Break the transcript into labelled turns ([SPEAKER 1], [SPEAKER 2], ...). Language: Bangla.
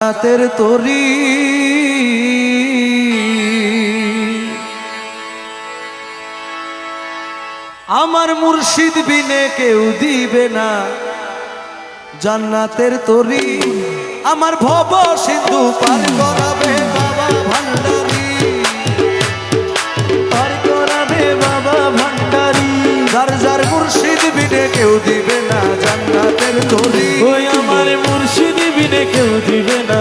[SPEAKER 1] রাতের তরি আমার মুর্শিদ বিনে কেউ দিবে না জান্নাতের তরি আমার ভব সিন্ধু পার করাবে বাবা ভান্ডারি পার করাবে বাবা ভান্ডারি যার যার মুর্শিদ বিনে কেউ দিবে না জান্নাতের তরি
[SPEAKER 2] ওই আমার মুর্শিদ বিনে কেউ দিবে না